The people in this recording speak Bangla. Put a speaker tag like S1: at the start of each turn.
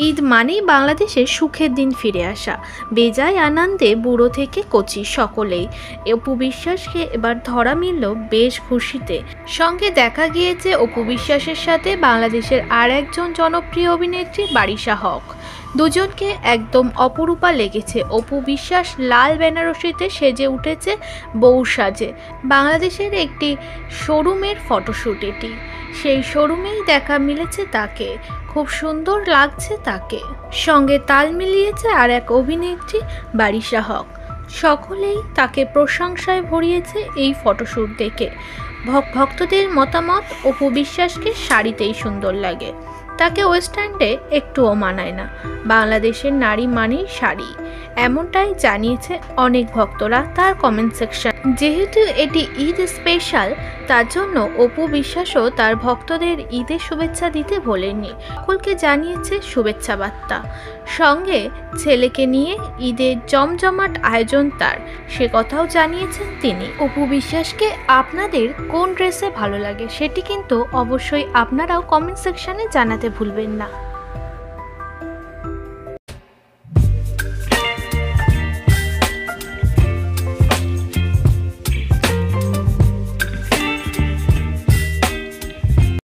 S1: ঈদ মানেই বাংলাদেশে সুখের দিন ফিরে আসা। বেজায় আনন্দে বুড়ো থেকে কচি সকলেই। অপু বিশ্বাসকে এবার ধরা মিলল বেশ খুশিতে। সঙ্গে দেখা গিয়েছে অপু বিশ্বাসের সাথে বাংলাদেশের আর একজন জনপ্রিয় অভিনেত্রী বারিশা হক। দুজনকে একদম অপরূপা লেগেছে। অপু বিশ্বাস লাল বেনারসিতে সেজে উঠেছে বউ সাজে। বাংলাদেশের একটি শোরুমের ফটোশ্যুট এটি। সেই শোরুমেই দেখা মিলেছে তাকে। খুব সুন্দর লাগছে তাকে। সঙ্গে তাল মিলিয়েছে আর এক অভিনেত্রী বারিশা হক। সকলেই তাকে প্রশংসায় ভরিয়েছে এই ফটোশ্যুট দেখে। ভক্তদের মতামত, অপু বিশ্বাসকে শাড়িতেই সুন্দর লাগে। তাকে ওয়েস্টার্নে একটুও মানায় না। বাংলাদেশের নারী মানেই শাড়ি, এমনটাই জানিয়েছে অনেক ভক্তরা তার কমেন্ট সেকশন। যেহেতু এটি ঈদ স্পেশাল, তার জন্য অপু বিশ্বাসও তার ভক্তদের ঈদের শুভেচ্ছা দিতে ভোলেননি। সকলকে জানিয়েছে শুভেচ্ছা বার্তা। সঙ্গে ছেলেকে নিয়ে ঈদের জমজমাট আয়োজন তার, সে কথাও জানিয়েছেন তিনি। অপু বিশ্বাসকে আপনাদের কোন ড্রেসে ভালো লাগে সেটি কিন্তু অবশ্যই আপনারাও কমেন্ট সেকশনে জানাতে ভুলবেন না।